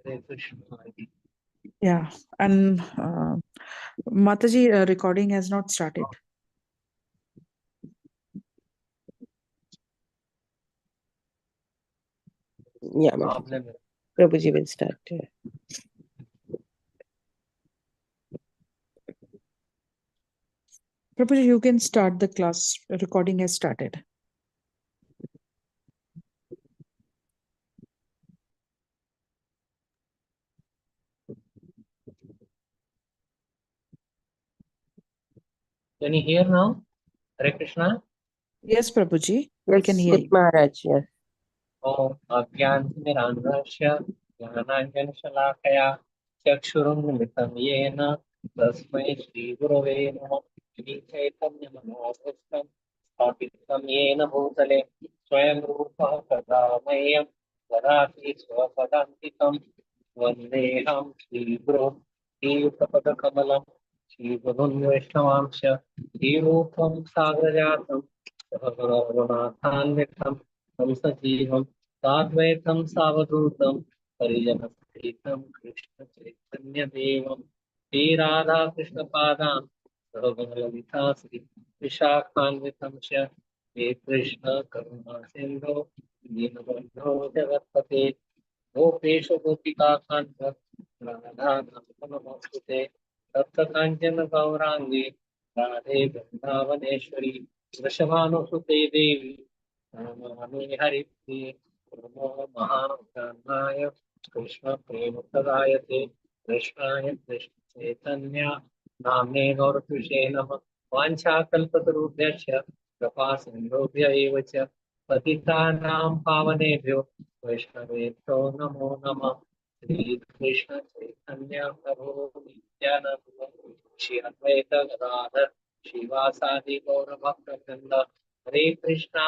Hare Krishna. Yeah, and Mataji, recording has not started. Yeah, Problem. Prabhuji will start. Prabhuji, you can start the class. Recording has started. Can you hear now? Hare Krishna. Yes, Prabhuji, we can Yes, hear good you. Maharaj. Yes. Om Agyantimirandhasya Jnananjanashalakaya Chakshurunmilitam Yena Tasmai Shri Gurave Namaः Shri Chaitanya Manobhustam Sthapitam Yena Bhutale Swayam Rupa Kadamayyam Vadati Swapadantikam Vandeham Shri Guru Shri Kamalam Shri Gurun Vaishnavamsha Shri Rupam Sagrajatam Sahaguranathanvitam Samsajivam Sadvaitam Savadutam Parijanasahitam Krishna Chaitanya Devam Sri Radha Krishna Padam Sahagalita Sri Vishakhanvitam Sya He Krishna Karuna Sindhu Dinabandho Jagatpate Gopesha Gopika Kanta Radha Namaste Tapta Kanchana Gaurangi Radhe Vrindavaneshwari Vrishabhanusute Devi Namami Haripriye Namo Mahapranaaya Krishna Premukhadayate Krishnaya Krishna Chaitanya Namne Gauratushe Namah Vanchakalpatarubhyasya Krapa Sindhubhya eva cha Patitanam Pavanebhyo Vaishnavebhyo Namo Namah Shri Krishna Chaitanya Prabhu Nityananda Shri Advaita Gadadhar Shivasadi Gaura Bhakta Vrinda Hare Krishna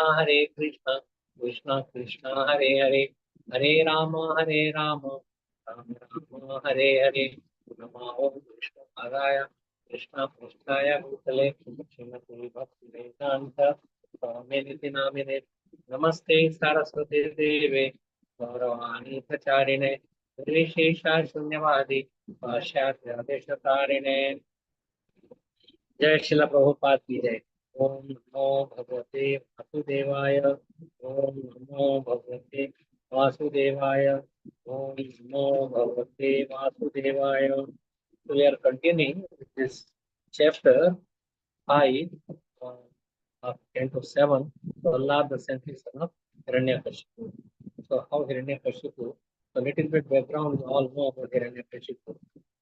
Krishna Krishna Hare Hare Hare Rama Rama Rama Hare Hare Namo Krishna Padaya Krishna Prasthaya Bhutale Srimati Bhakti Vedanta Swamini Namine Namaste Saraswati Deve Gauravani Pracharine Nirvishesha Shunyavadi Pashyatya Deshatarine जय शिला प्रभुपाद की जय ओम नमो भगवते वासुदेवाय ओम नमो भगवते वासुदेवाय ओम नमो भगवते वासुदेवाय So we are continuing with this chapter 5 of 10 to 7, Allah the century son of Hiranyakashipu. So how Hiranyakashipu, a little bit background, we all know about Hiranyakashipu,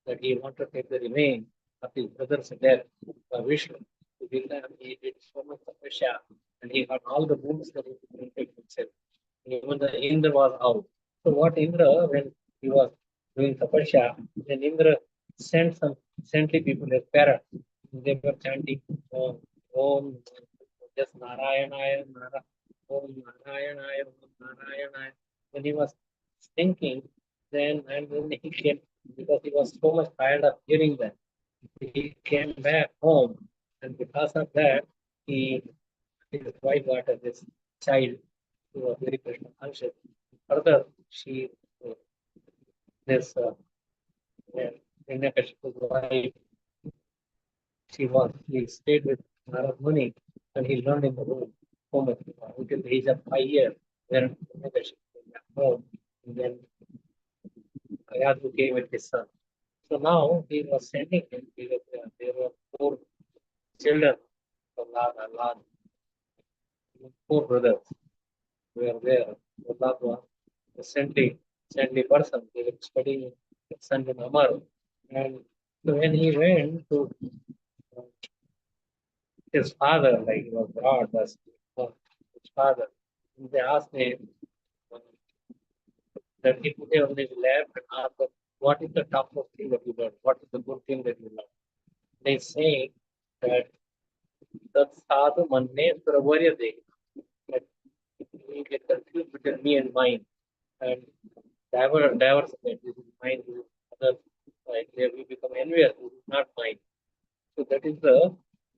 that he wanted to take the remain of his brother's death by Vishnu. To give them, he did so much tapasya, and he got all the wounds that he could take himself. Even the Indra was out. So what Indra, when he was doing tapasya, then Indra sent the people as parrots. They were chanting Om, just Narayanaya, Om Narayanaya, Om Narayanaya. When he was thinking, and then he came, because he was so much tired of hearing that, he came back home, and because of that, his wife got this child who was very Krishna conscious. Further, this Hiranyakashipu's wife, he stayed with Narad Muni, and he learned in the room so much until the age of 5 years. Then Hiranyakashipu came back home, and then Ayadu came with his son. So now he was sending him, there were 4 children from Lord, 4 brothers were there. Lord was a saintly person. They were studying Sunday Amar. And so when he went to his father, like he was God, as his father, they asked him that he put him on his lap and asked him, what is the toughest thing that you learned? What is the good thing that you learned? They say that sadhu manne pravarya de, that we get confused between me and mine, and diverse that this is mine, this is other, like there we become envious, this is not mine. So that is the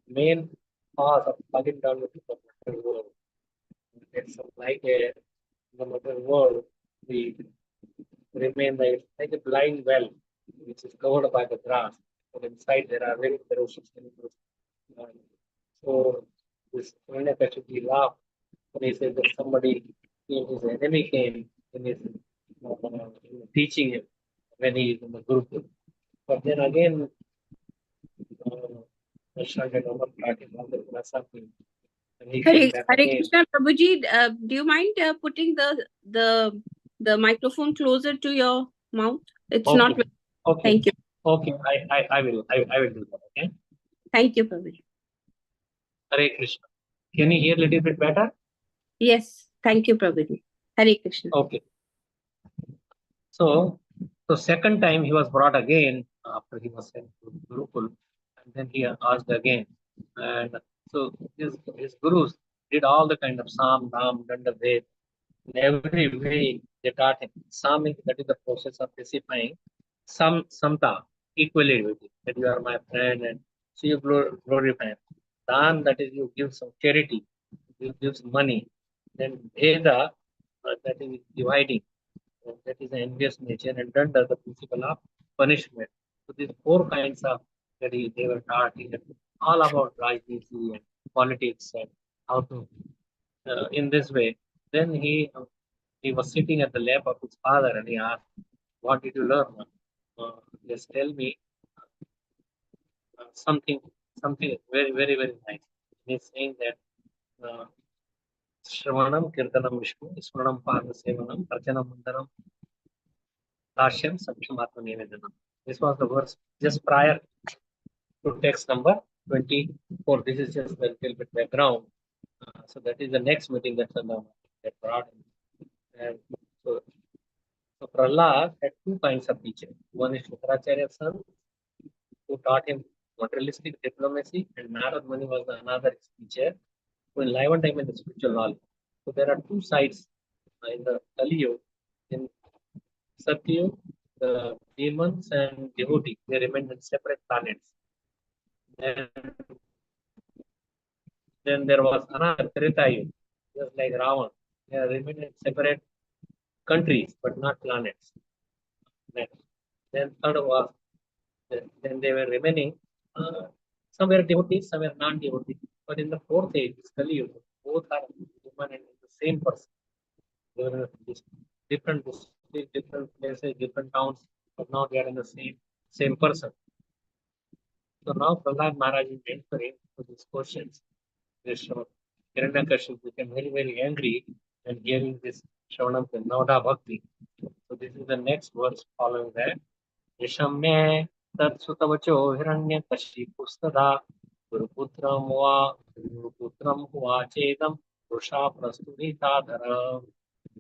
main cause of falling down into the material world. It's like in the material world, the remain like a blind well, which is covered by the grass. But inside there are very ferocious animals. And so this Hiranyakashipu laughed when he said that somebody, his enemy came and is teaching him when he is in the group. But then again, Krishna had started on the philosophy, and he came back Hare again. Krishna, Prabhuji, do you mind putting the microphone closer to your mouth? It's not. Okay. Okay. Thank you. Okay. I will do that. Okay. Thank you, Prabhuji. Hare Krishna. Can you hear a little bit better? Yes. Thank you, Prabhuji. Hare Krishna. Okay. So second time he was brought again after he was sent to Gurukul, and then he asked again. And so his gurus did all the kind of Sam, Ram, Danda, Ved. In every way they taught him. Sam, that is the process of pacifying. Samta, equality, that you are my friend, and so you glorify him. Dan, that is you give some charity, you give some money. Then Veda, that is dividing. That is the envious nature, and danda, the principle of punishment. So these four kinds of that they were taught in all about Rajniti and politics and how to in this way. Then he was sitting at the lap of his father and he asked, "What did you learn? Just tell me something very very very nice." He's saying that. Shravanam Kirtanam Vishnu, Smaranam Parvasevanam, Archanam Mandaram, Dashyam Sakshamaatma Nivedanam. This was the verse just prior to text number 24. This is just a little bit background. So that is the next meeting that brought in. And so Prahlad had two kinds of teachers. One is Shukracharya's son, who taught him materialistic diplomacy, and Narad Muni was another teacher who enlivened him in the spiritual knowledge. So there are two sides in the Kali Yuga. In Satya, the demons and devotees, they remained in separate planets. And then there was another Treta Yuga, just like Ravan. They remained in separate countries, but not planets. Then third was, then they were remaining, some were devotees, some were non-devotees. But in the fourth age, Kali Yuga, both are human and the same person. They were in different districts, different places, different towns, but now they are in the same person. So now Prahlad Maharaj is answering to these questions. This Hiranyakashipu became very, very angry and giving this Shravanam Navada Bhakti. So this is the next verse following that. Yashamya Tat Sutavacho Hiranyakashipustada Guruputram Hua Chedam Rusha Prastuditadara.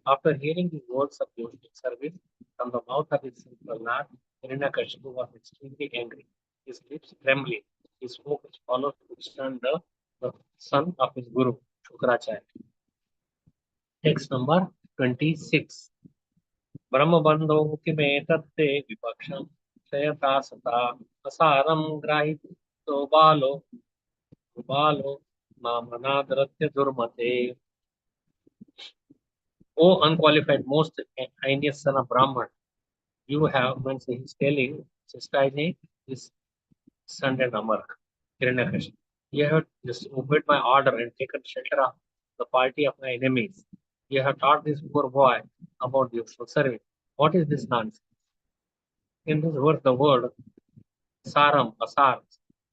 After hearing the words of devotional service from the mouth of his son Prahlad, Hiranyakashipu was extremely angry. His lips trembling. He spoke as follows to Krishna, the son of his guru, Shukracharya. Text number 26. Brahmabandho kime tatte vipaksham sayata sata asaram grahito balo mamanadratya durmate. O unqualified, most heinous son of Brahman, you have, when he's telling, chastising his son and Amark, Hiranyakashipu. You have just obeyed my order and taken shelter of the party of my enemies. You have taught this poor boy about useful service. What is this nonsense? In this verse, the word saram, asar,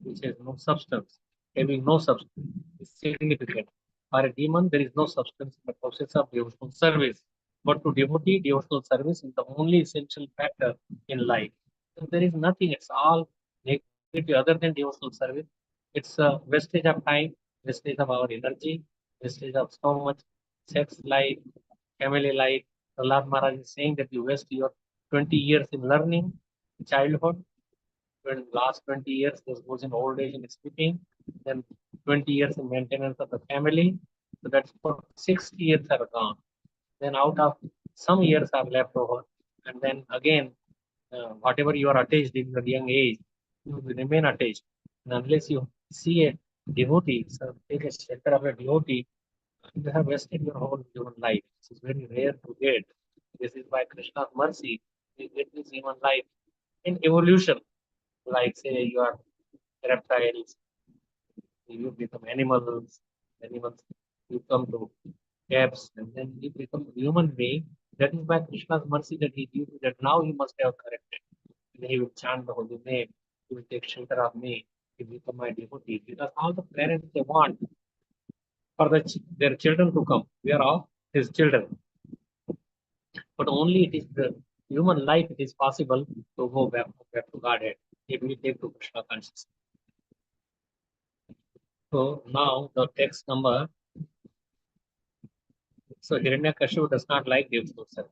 which has no substance, having no substance, is significant. For a demon, there is no substance in the process of devotional service. But to devotee, devotional service is the only essential factor in life. So there is nothing, it's all negative other than devotional service. It's a wastage of time, wastage of our energy, wastage of so much sex life, family life. Prahlad Maharaj is saying that you waste your 20 years in learning, childhood, when last 20 years this goes in old age and sleeping, then 20 years in maintenance of the family. So that's for 60 years are gone. Then out of some years are left over, and then again, whatever you are attached in the young age, you will remain attached. And unless you see a devotee, so take a shelter of a devotee, you have wasted your whole human life. This is very rare to get. This is by Krishna's mercy you get this human life in evolution. Like say you are reptiles, you become animals, animals, you come to apes, and then you become human being. That is by Krishna's mercy that he gives you that now you must have corrected. And he will chant the holy name, he will take shelter of me, he will become my devotee. Because all the parents they want for their children to come. We are all his children. But only it is the human life it is possible to go back to Godhead if we take to Krishna consciousness. So now the text number. So Hiranyakashipu does not like Devasosar,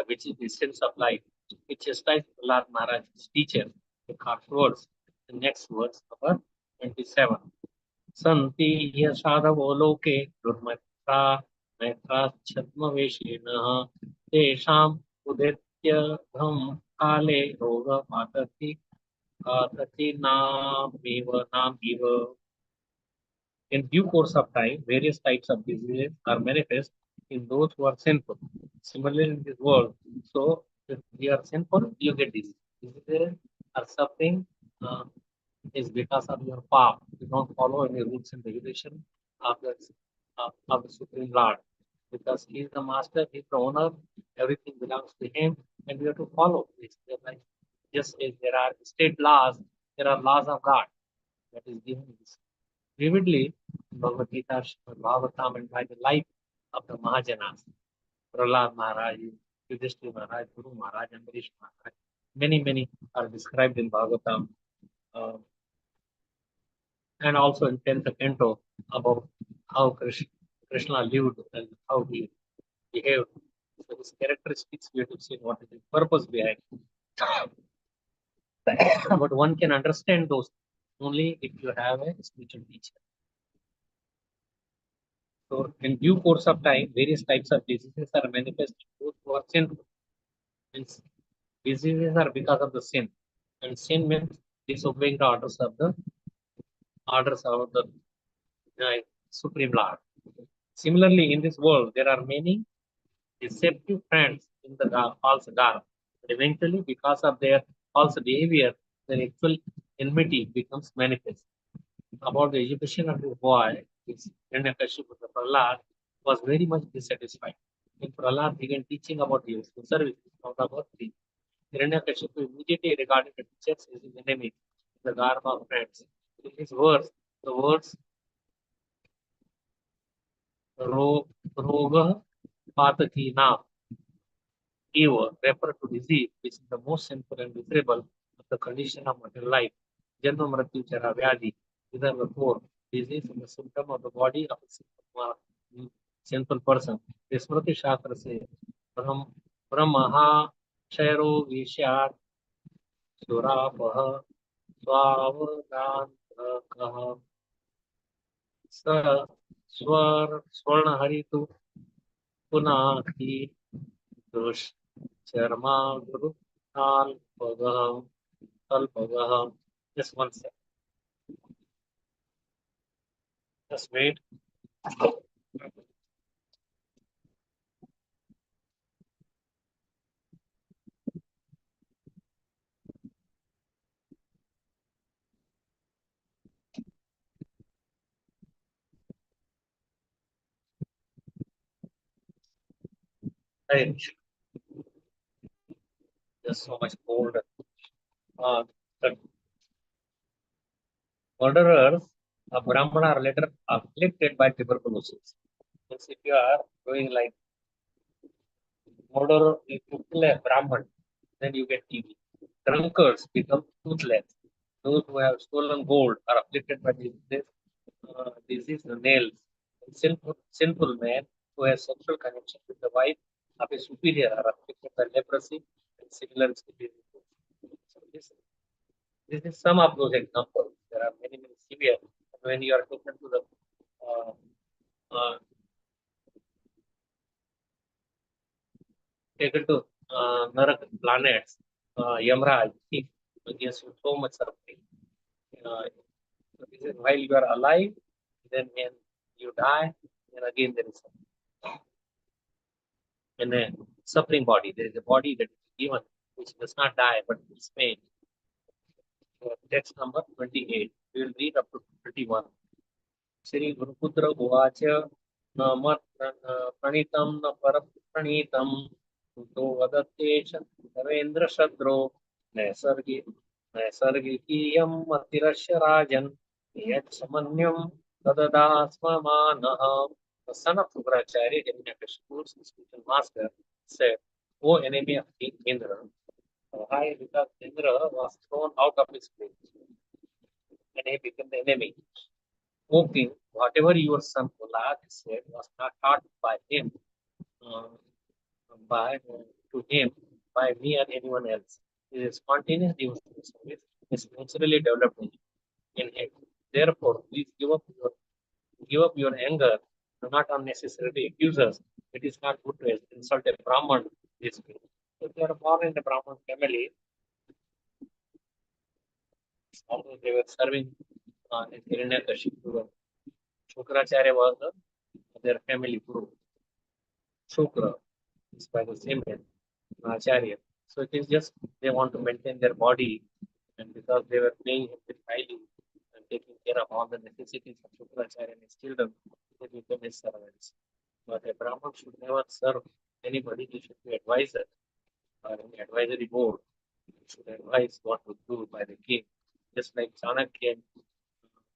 which is the sense of life, which is like Lord Maharaj's teacher, the harsh words. The next words, number 27. Santi yashadavo loke durmatra maitra chatmaveshina tesham udetya dham kale roga patati nam eva. In due course of time, various types of diseases are manifest in those who are sinful. Similarly, in this world, so if you are sinful, you get disease. Diseases are suffering is because of your path. You don't follow any rules and regulation of the Supreme Lord. Because He is the master, He is the owner, everything belongs to Him, and we have to follow this. Like, just as there are state laws, there are laws of God that is given this vividly in Bhagavad Gita, Bhagavatam, and by the life of the Mahajanas, Prahlad Maharaj, Yudhishthira Maharaj, Guru Maharaj, and Ambarish Maharaj. Many are described in Bhagavatam, and also in 10th canto about how Krishna lived and how he behaved. So his characteristics we have to see what is the purpose behind. But one can understand those only if you have a spiritual teacher. So, in due course of time, various types of diseases are manifest in those who are sinful. Means diseases are because of the sin, and sin means disobeying the orders of the Supreme Lord. Similarly, in this world, there are many deceptive friends in the false garb. But eventually, because of their false behavior, their actual enmity becomes manifest. About the education of this boy, this Hiranyakashipu, the Prahlad, was very much dissatisfied. When Prahlad began teaching about the useful services, not about the Hiranyakashipu immediately regarded the teachers as his enemy, the garb of friends. In his words, the words Roga Patati Nam evil refer to disease, which is the most sinful and miserable of the condition of material life. Janma Mrityu Chara Vyadi. These are the four. Disease is the symptom of the body of a sinful person. The Smriti Shastra says, Brahmaha Shairo Vishyat Surapaha Swavadantakaha Sa Swarna Haritu Punaki Dush Sharma Guru Alpagaham. Just one second. Just wait. Right. Just so much cold. The murderers of Brahmana are later afflicted by tuberculosis. Means if you are doing like murder, if you kill a Brahman, then you get TB. Drunkards become toothless. Those who have stolen gold are afflicted by this disease, the nails. And sinful men who have sexual connection with the wife of a superior are afflicted by leprosy and similar diseases. So this is some of those examples. There are many severe. When you are taken to the uh, uh, Narak planets, Yamraj, he gives you so much suffering. So this is while you are alive, then when you die, then again there is a suffering body. There is a body that is given, which does not die but is made. Text number 28. We will read up to 31. Sri Guruputra Uvacha Nama Pranitam na Parapranitam Uto Vadatte Ravendra Shadro Naisargikiyam Matirasya Rajan Yat Samanyam Tadadasma Manaha. The son of Shukracharya, Hiranyakashipu's spiritual master, said, O enemy of King Indra, why? Because Indra was thrown out of his place and he became the enemy. O king, whatever your son Prahlad said was not taught by him, uh, to him, by me or anyone else. His spontaneous devotional service is naturally developed in him. Therefore, please give up your anger. Do not unnecessarily accuse us. It is not good to insult a Brahman this way. If you are born in a Brahman family, although they were serving in Hiranyakashipu, Shukracharya was their family guru. Shukra is by the same name, Acharya. So it is just they want to maintain their body, and because they were paying him with highly and taking care of all the necessities of Shukracharya and his children, they became his servants. But a Brahman should never serve anybody, he should be advisor or an advisory board. He should advise what to do by the king, just like Chanakya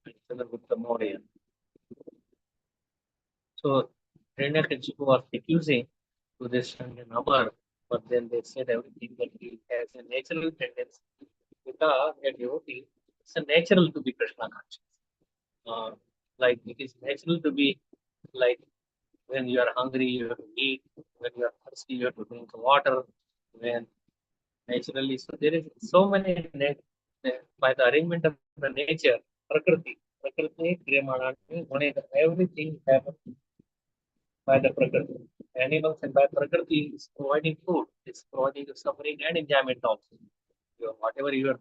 and Chandragupta Maurya. So Hiranyakashipu was accusing to this number, but then they said everything that he has a natural tendency. Because a devotee, it's a natural to be Krishna conscious. Like it is natural to be like when you are hungry, you have to eat. When you are thirsty, you have to drink water. When naturally, so there is so many by the arrangement of the nature, Prakriti, Kriyamana, everything happens by the Prakriti. Animals and by Prakriti is providing food, it's providing the suffering and enjoyment also. Whatever you are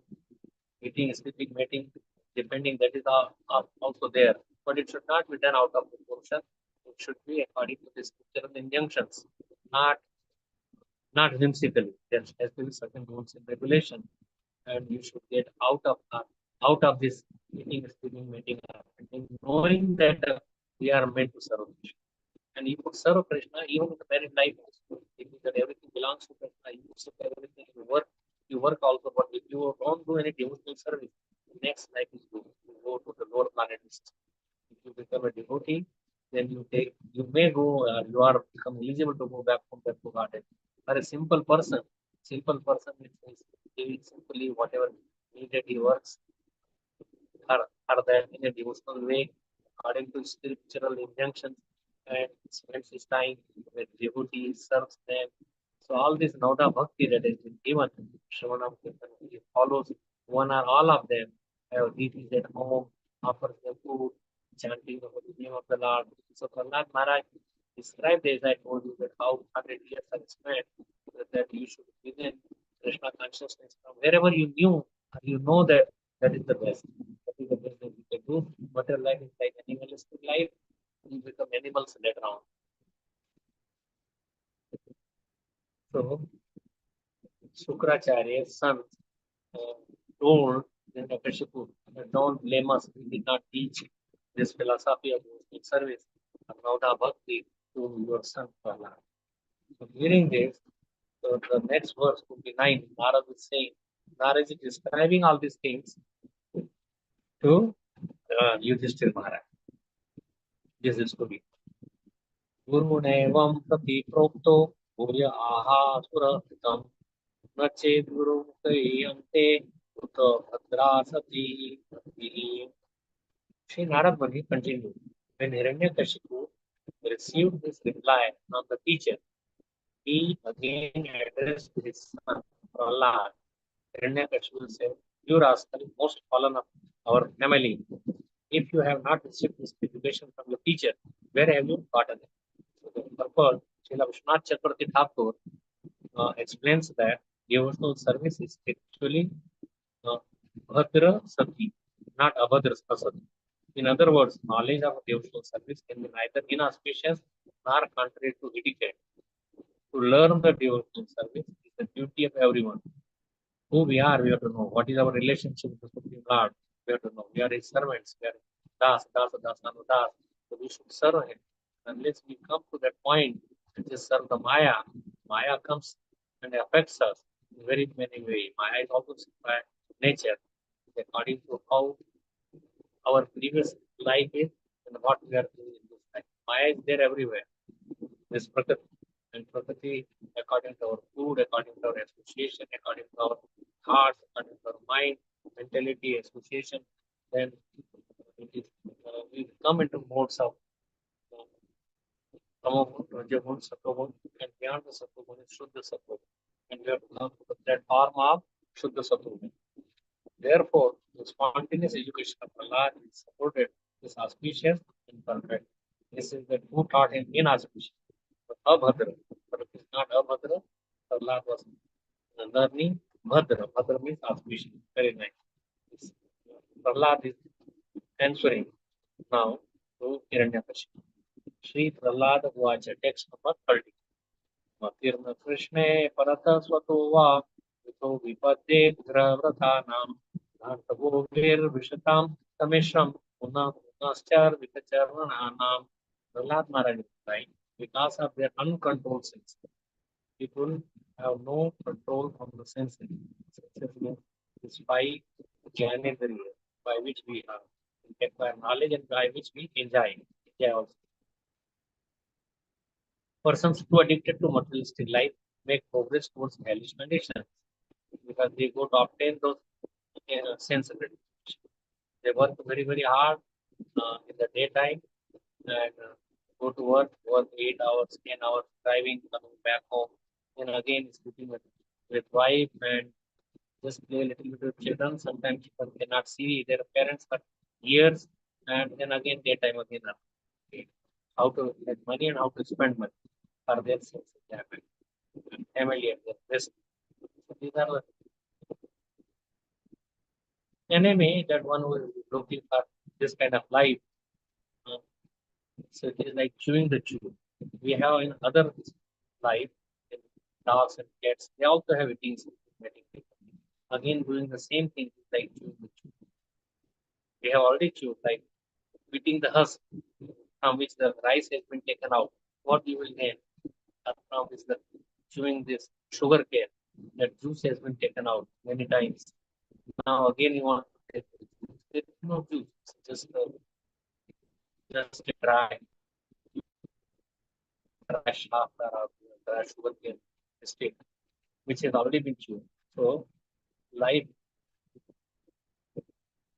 eating, sleeping, mating, depending, that is also there. But it should not be done out of proportion. It should be according to the scriptural injunctions, not whimsically. There has to be certain rules and regulations, and you should get out of this eating, sleeping, mating, and knowing that we are meant to serve Krishna. And you could serve Krishna even in the married life also. Thinking that everything belongs to Krishna, you serve everything, you work also, but if you don't do any devotional service, the next life is you go to the lower planets. If you become a devotee, then you may go, you are become eligible to go back from that to Godhead. For a simple person is simply whatever needed he works, are there in a devotional way, according to scriptural injunctions, and spends his time with devotees, serves them. So all this Nauda Bhakti that has been given, Shravanam Kirtan, he follows one or all of them, have deities at home, offers them food, chanting the holy name of the Lord. So Prahlad Maharaj described, as I told you, that how 100 years are spent, that you should begin Krishna consciousness from wherever you knew, you know that that is the best. That is the best that you can do. Whatever life is like animalistic life, you become animals later on. So, Shukracharya's son told Hiranyakashipu, don't blame us, we did not teach this philosophy of devotional service of Nauda Bhakti to your son Prahlad. So, hearing this, the next verse would be 9. Narad is saying, Narad is describing all these things to Yudhishthira Maharaj. This is to be. Gurunevam prati prokto bhuya aha surahitam न चेद गुरु मुक्तयन्ते उत भद्रासति भक्तिः. Sri Narad Muni continued. When Hiranyakashipu received this reply from the teacher, he again addressed his son Prahlad. Hiranyakashipu said, "You rascal, most fallen of our family, if you have not received this education from your teacher, where have you gotten it?" So the purport, Srila Vishwanath Chakravarti Thakur explains that devotional service is actually Bhadra Sati, not Abhadra Sati. In other words, knowledge of devotional service can be neither inauspicious nor contrary to etiquette. To learn the devotional service is the duty of everyone. Who we are, we have to know. What is our relationship with the Supreme Lord? We have to know. We are His servants. We are Das, Das, Das, Das. So we should serve Him. Unless we come to that point and just serve the Maya, Maya comes and affects us in very many ways. Maya is also by nature, according to how our previous life is and what we are doing in this life. Maya is there everywhere. This Prakriti. And Prakriti, according to our food, according to our association, according to our hearts, according to our mind, mentality, association, then it is, we come into modes of Tamagun, Rajagun, Sattvagun, and beyond the Sattvagun is Shuddha Sattvagun. And we have to come to that form of Shuddha Sattvagun. Therefore, the spontaneous education of Allah is supported, is auspicious and perfect. This is the true taught in inauspicious. But Abhadra, but it is not Abhadra. Allah was learning Bhadra. Bhadra means auspicious. Very nice. Prahlad is answering now to Hiranyakashipu. Sri Prahlad Vacha, text number 30. Matirna Krishne Parata Swato Vito Vipade Gravrathanam Bhartavo Vir Vishatam Tamishram Puna Punaschar Vitacharvananam. Prahlad Maharaj is crying because of their uncontrolled senses. People have no control on the senses. Senses means this five Jnanendriya by which we have acquire knowledge and by which we enjoy. Enjoy also. Persons too addicted to materialistic life make progress towards hellish conditions because they go to obtain those sense gratification. They work very, very hard in the daytime and go to work 8 hours, 10 hours, driving, coming back home, and again sleeping with wife and just play a little bit with children. Sometimes people cannot see their parents for years, and then again daytime again. How to get money and how to spend money for their sense enjoyment, family and their best. So these are the enemy that one who is looking for this kind of life. So it is like chewing the chew. We have in other life, in dogs and cats, they also have eating system. Again, doing the same thing like chewing the chew. We have already chewed, like eating the husk from which the rice has been taken out. What you will gain from is the chewing this sugar cane. That juice has been taken out many times. Now again you want to take there is no juice, it's just a dry shaft or a dry sugar cane stick, which has already been chewed. So life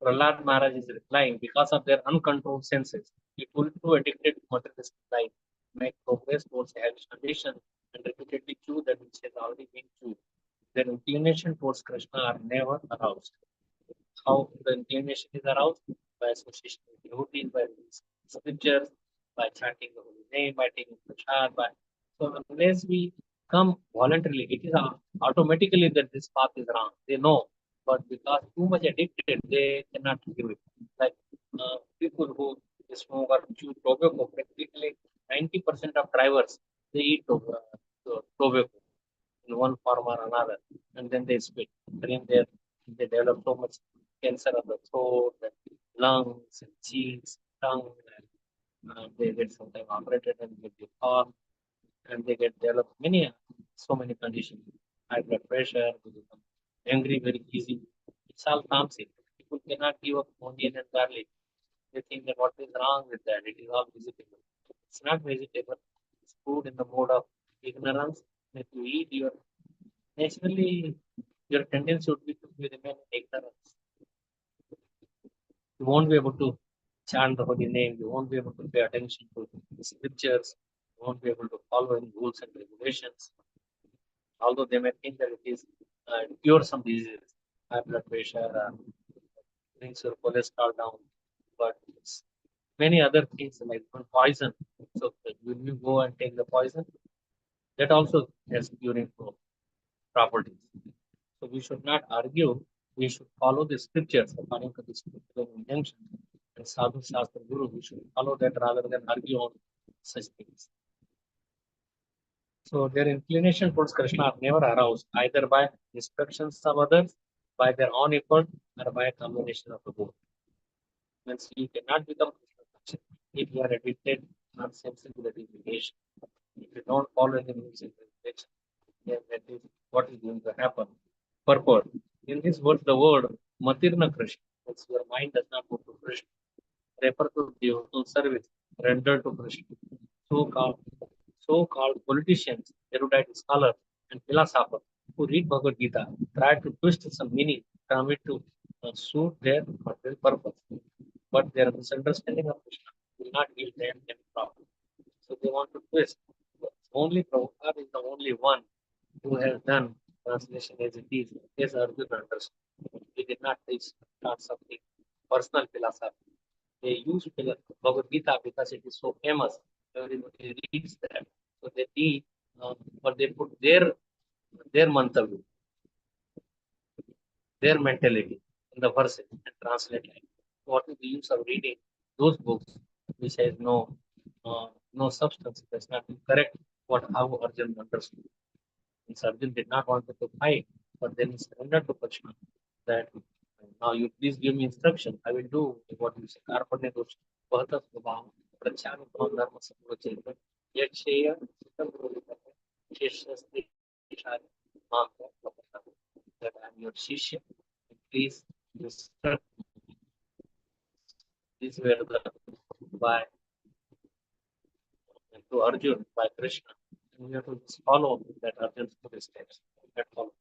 Prahlad Maharaj is replying because of their uncontrolled senses. People too addicted to materialistic life make progress towards hellish condition and repeatedly chew that which has already been chewed. Their inclination towards Krishna are never aroused. How the inclination is aroused? By association with devotees, by reading scriptures, by chanting the holy name, by taking prasad, by so unless we come voluntarily, it is automatically that this path is wrong. They know, but because too much addicted, they cannot give it. Like people who smoke or chew tobacco, practically 90% of drivers they eat tobacco in one form or another, and then they spit. Then they develop so much cancer of the throat, and lungs, and cheeks, tongue, and they get sometimes operated and get deformed, and they get develop so many conditions. High blood pressure, they become angry very easy. It's all toxic. People cannot give up onion and garlic. They think that what is wrong with that? It is all vegetable. It's not vegetable. It's food in the mode of ignorance. If you eat, naturally your tendency would be to remain ignorance. You won't be able to chant the holy name. You won't be able to pay attention to the scriptures. You won't be able to follow any rules and regulations. Although they may think that it is cure some diseases, high blood pressure, brings your cholesterol down, but it's many other things like poison. So will you go and take the poison? That also has curing properties. So we should not argue. We should follow the scriptures according to the scriptural injunction. And Sadhu Shastra Guru, we should follow that rather than argue on such things. So their inclination towards Krishna are never aroused either by instructions of others, by their own effort, or by a combination of the both. Means you cannot become Krishna conscious if you are addicted or sensitive to the implication. If you don't follow any music implication, then that is what is going to happen. Purport. In this word, the word Matirna Krishna, means your mind does not go to Krishna, refer to devotional service rendered to Krishna. So-called so-called politicians, erudite scholars, and philosophers who read Bhagavad Gita try to twist some meaning from it to suit their material purpose. But their misunderstanding of Krishna will not give them any problem. So they want to twist. Only Prabhupada is the only one who has done translation as it is, as Arjuna understood. He did not teach not something personal philosophy. They use Bhagavad Gita because it is so famous. Everybody reads that. So they read, but they put their mantavya, their mentality in the verses and translate like. What is the use of reading those books which has no substance? It does not correct what how Arjuna understood. And Arjuna did not want to fight, but then he surrendered to Krishna. That now you please give me instruction. I will do what you say. Karpane dosh bahata swabhav prachanu dharma samlochena yaksheya sitam purita sheshasti shari mam that I am your shishya. Please instruct. These were the by to Arjun by Krishna. And we have to just follow that Arjun's footsteps. That's all.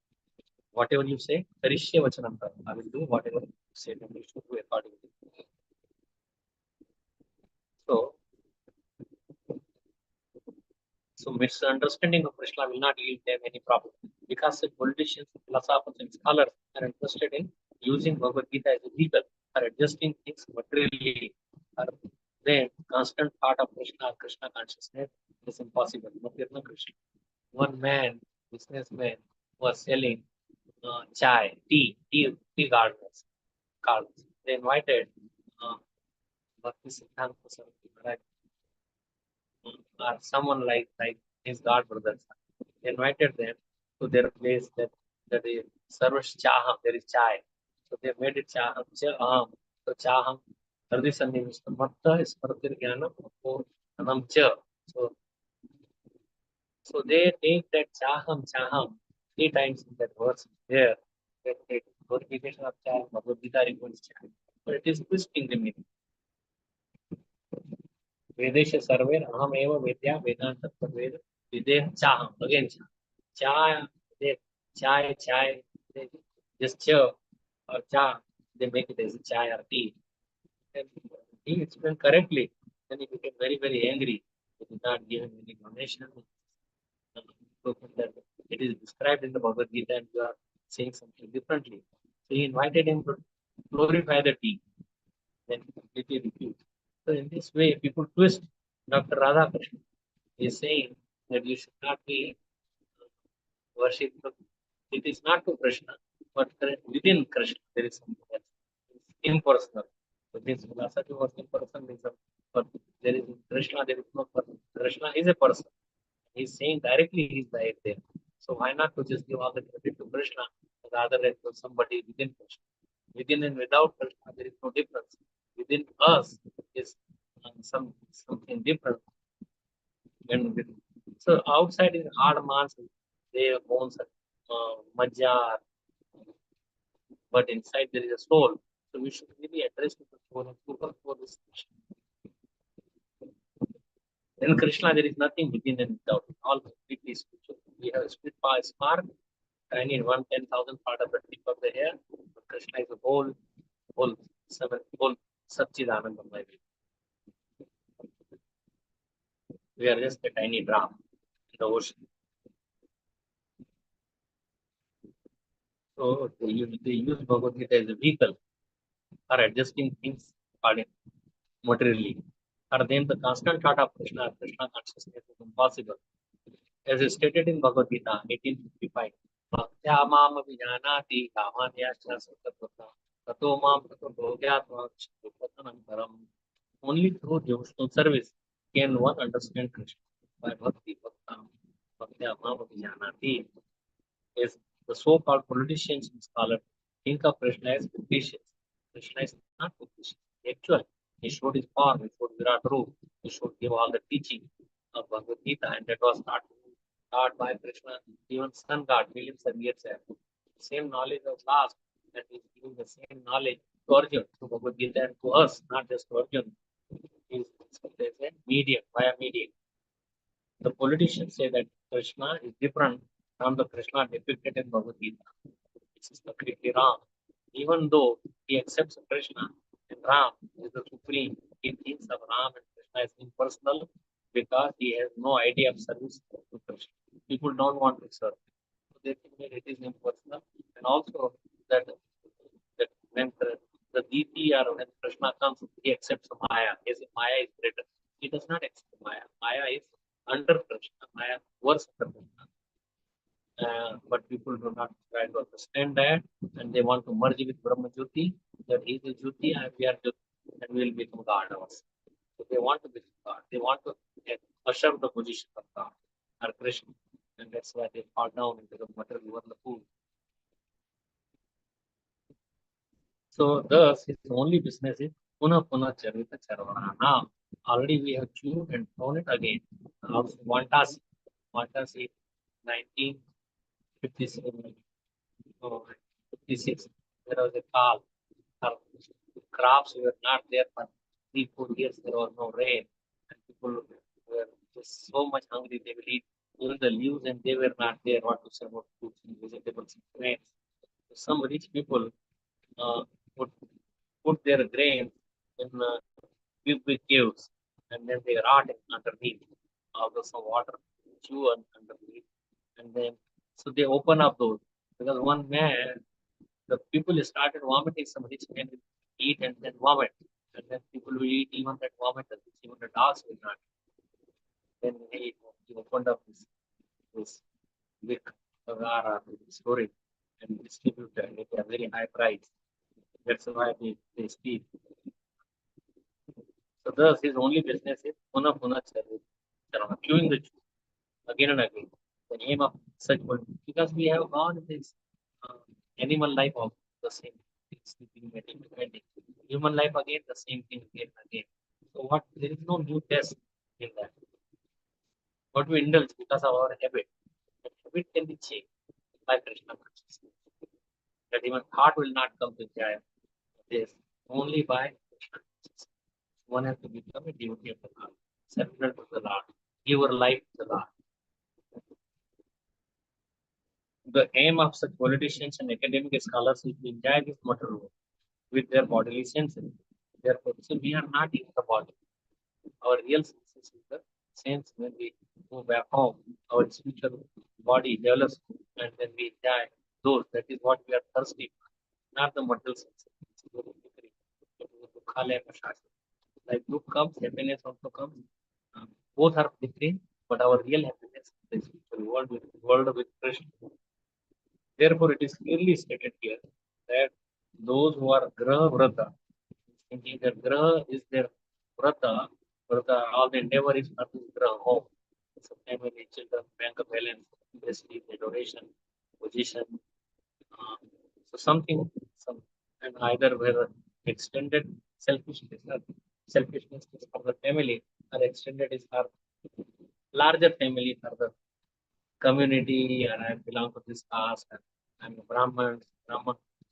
Whatever you say, Karishya Vachananta. I will do whatever you say, and you should do accordingly. So, misunderstanding of Krishna will not yield them any problem because the politicians, philosophers, and scholars are interested in using Bhagavad Gita as a vehicle or adjusting things materially. Or then constant thought of Krishna or Krishna consciousness is impossible. Matirna Krishna. One man, businessman, was selling chai, tea gardens. They invited Bhakti Siddhanta Saraswati Maharaj or someone like his god brothers. They invited them to their place that is service chaham, there is chai. So they made it chaham, chaham. So chaham, Ardhi Sannimishta, Matta is Paratir Jnanam, Anam cha. So they take that chaham 3 times in that verse there. That glorification of chai, Bhagavad Gita requires chai. But it is twisting the meaning. Vedesha Sarver Aham Eva Vedya Vedanta Ved Videha Chaham. Again, chai, they, chai, they just cha or cha, they make it as chai or tea. And he explained correctly. Then he became very, very angry. He did not give him any donation. That it is described in the Bhagavad Gita and you are saying something differently. So he invited him to glorify the tea. Then he completely refused. So in this way, people twist Dr. Radhakrishna. He is saying that you should not be worshipped. It is not to Krishna, but within Krishna there is something else. It's impersonal. So this philosophy was impersonalism, but there is Krishna, there is no person. Krishna is a person. He's saying directly he's right there. So why not to just give all the credit to Krishna rather than to somebody within Krishna? Within and without Krishna, there is no difference. Within us is something different. And so outside is hard mass, they bones, majja, but inside there is a soul. So we should really address the soul and focus for this Krishna. In Krishna, there is nothing within and without. All completely spiritual. We have a split spark, tiny 1/10,000 part of the tip of the hair. But Krishna is a whole Satchidananda. We are just a tiny drop in the ocean. So they use Bhagavad Gita as a vehicle for adjusting things materially. For them, the constant thought of Krishna consciousness is impossible. As stated in Bhagavad Gita, 1855, Bhaktya mam vijanati kamanyascha sattva tato mam tato bhogyatva patanantaram. Only through devotional service can one understand Krishna by bhakti, bhaktam, is the so-called politicians and scholars think of Krishna as fictitious. Krishna is not fictitious. Actual. He showed his form, he showed Virat Roop, he showed give all the teaching of Bhagavad Gita, and that was taught by Krishna, even sun god, millions of years ago. Same knowledge was lost, and he's giving the same knowledge to Arjuna, to Bhagavad Gita, and to us, not just to Arjuna. He's a medium, via medium. The politicians say that Krishna is different from the Krishna depicted in Bhagavad Gita. This is completely wrong. Even though he accepts Krishna and Ram is the supreme, he thinks of Ram and Krishna as impersonal because he has no idea of service to Krishna. People don't want to serve. So they think that it is impersonal. And also that when the deity or when Krishna comes, he accepts Maya. He says Maya is greater. He does not accept Maya. Maya is under Krishna. Maya works under Krishna. But people do not try to understand that, and they want to merge with Brahma Jyoti, that he is Jyoti and we are Jyoti, and we will become God ourselves. So they want to become God. They want to usher the position of God or Krishna, and that's why they fall down into the material world, the pool. So thus his only business is Puna Puna Charita Charvana. Now already we have chewed and thrown it again. Also Vantasi 1957, 56. There was a call. Crops were not there for 3-4 years. There was no rain, and people were just so much hungry. They will eat even the leaves, and they were not there. What to say about fruits and vegetables and grains? So some rich people would put their grains in big caves, and then they rot it underneath. Although some water chew underneath, and then so they open up those because one man, the people started vomiting. Some rich men will eat and then vomit, and then people will eat even that vomit. Even the dogs will not. Then he opened up this big agara story and distributed it at a very high price. That's why they speak. So thus his only business is puna puna charana, chewing the chew again and again. The name of such one, because we have gone in this uh, animal life of the same thing, sleeping, eating. Human life again, the same thing again and again. So what, there is no new test in that. What we indulge because of our habit. That habit can be changed by Krishna consciousness. That even thought will not come to Jaya. This only by Krishna consciousness. One has to become a devotee of the Lord, surrender to the Lord, give our life to the Lord. The aim of such politicians and academic scholars is to enjoy this material world with their bodily senses. Therefore, so we are not in the body. Our real senses is the sense when we go back home, our spiritual body develops and then we enjoy those. That is what we are thirsty for, not the material senses. Like look comes, happiness also comes. Both are flickering, but our real happiness is the spiritual world with Krishna. Therefore, it is clearly stated here that those who are graha vrata, thinking that graha is their vrata, all the endeavor is for this graha home. So family, children, bank balance, prestige, adoration, position. Uh, so something, and either whether extended selfishness is for the family, or extended is for larger family, for the community, and I belong to this caste, and I'm a Brahman.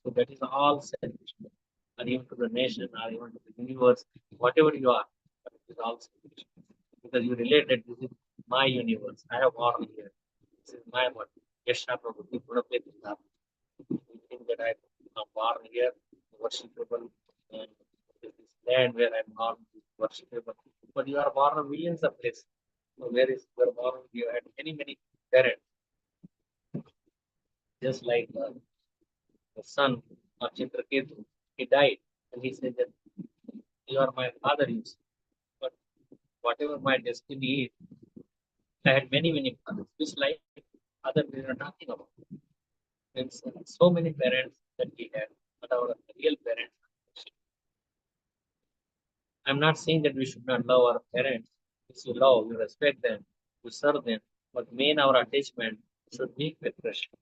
So that is all selfishness, or even to the nation, or even to the universe, whatever you are, it is all selfishness. Because you relate that this is my universe. I have born here. This is my body. Yasha Prabhuti Purapetita. You think that I am born here, worshipable, and this land where I'm born is worshipable. But you are born in millions of places. So where is you are born? You had many parents. Just like the son of Chitraketu, he died, and he said that you are my father, you see. But whatever my destiny is, I had many fathers. This life, other we are talking about. There's so many parents that we had, but our real parents. I'm not saying that we should not love our parents. We should love, we respect them, we serve them, but main our attachment should be with Krishna.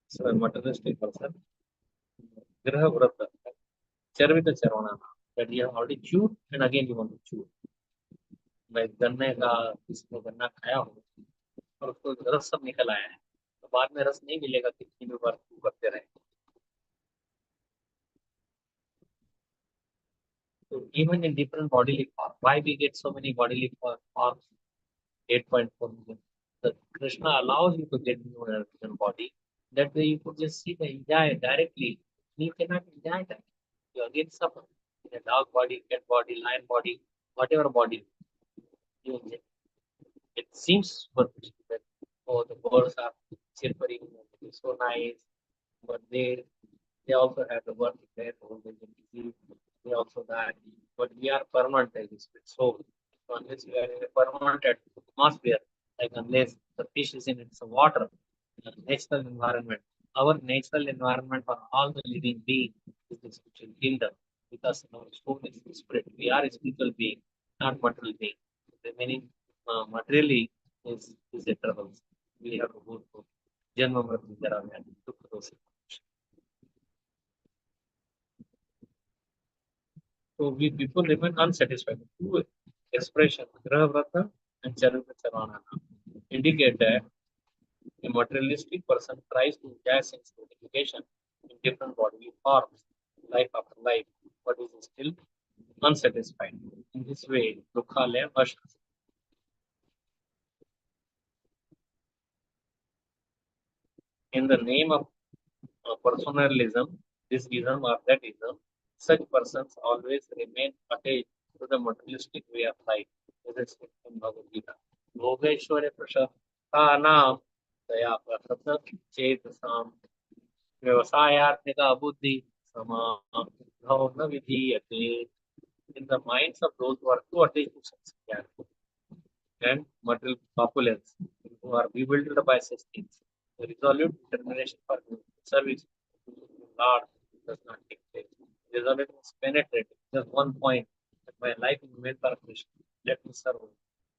So a materialistic person, Graha Vrata, Charvita Charvana, that you have already chewed and again you want to chew. मैं गन्ने का किसी को गन्ना खाया हो और उसको रस सब निकल आया है तो बाद में रस नहीं मिलेगा कितनी भी बार chew करते रहे. So even in different bodily forms, why we get so many bodily forms? 8.4 million. The Krishna allows you to get into a human body. That way you could just see the enjoy directly. You cannot enjoy that. You again suffer. In a dog body, cat body, lion body, whatever body you enjoy. It seems superficial that oh the birds are chirping, it's so nice, but they also have the birth death, old age and disease. They also die. But we are permanent as a spirit soul. So unless we are in a permanent atmosphere, like unless the fish is in its water, natural environment. Our natural environment for all the living beings is the spiritual kingdom. Because our soul is the spirit. We are a spiritual being, not material being. Remaining materially is a trouble. We have to go through Janma Mrityu Jara Vyadi, Dukha Dosa. So we people remain unsatisfied. Two expressions, Graha Vrata and Charvita Charvana, indicate that a materialistic person tries to enjoy sense gratification in different bodily forms, life after life, but is still unsatisfied. In this way, Dukha Laya Ashta. In the name of personalism, this ism or that ism, such persons always remain attached to the materialistic way of life, as is in Bhagavad Gita. Bhogeshware Prashanam Daya Prasad Chetasam Vyavasayaatmika Buddhi Sama Bhavna Vidhiyate. In the minds of those who are too attached to sense and material opulence, who are bewildered by such things, the resolute determination for service to the Lord does not take place. Resolute is penetrating. Just one point that my life is made for Krishna. Let me serve him.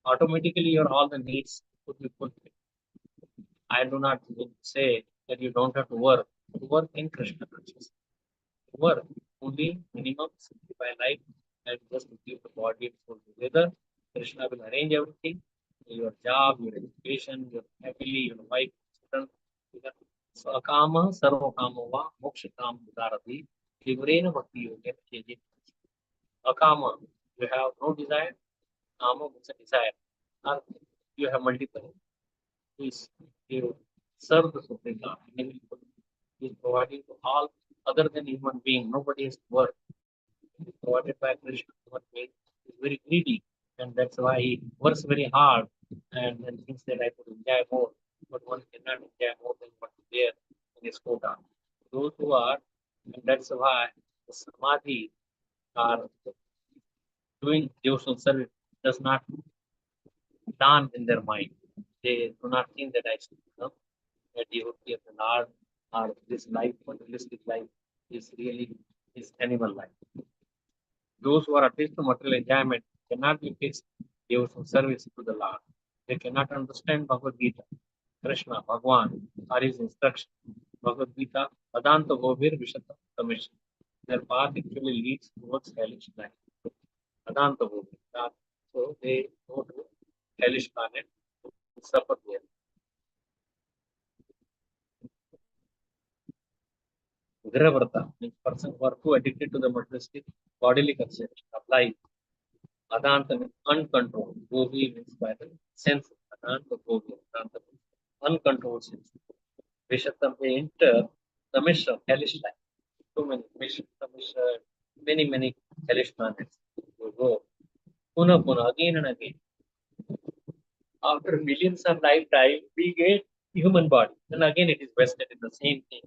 Automatically, your all the needs could be fulfilled. I do not say that you don't have to work. Work in Krishna consciousness. Work only minimum simplify life and just keep the body and soul together. Krishna will arrange everything, your job, your education, your family, your wife, children. Sakama sarvakama va mokshakam udarati livrena bhakti yoga chejit. Akama, you have no desire. Kama means a desire. Or you have multiple. Please, you serve the Supreme Lord. He is providing to all other than human being. Nobody has to work. It is provided by Krishna. Human being is very greedy, and that's why he works very hard and then thinks that I could enjoy more, but one cannot enjoy more than what is there in his quota. Those who are, and that's why the samadhi are doing devotional service does not dawn in their mind. They do not think that I should become a devotee of the Lord or this life, materialistic life, is really is animal life. Those who are attached to material enjoyment cannot be fixed devotional service to the Lord. They cannot understand Bhagavad Gita, Krishna, Bhagwan, or his instruction. Bhagavad Gita, Adanta Govir Vishata Commission. Their path actually leads towards hellish life. Adanta Govir. So they go to hellish planet to suffer there. Viravrata means person who are too addicted to the materialistic bodily conception of life. Adanta means uncontrolled. Govi means by the senses. Adanta Govi. Adanta means uncontrolled senses. Vishatam, they enter the mission, hellish life. Too many mission, many hellish planets. You go. Puna Puna, again and again. After millions of lifetime, we get human body. And again it is vested in the same thing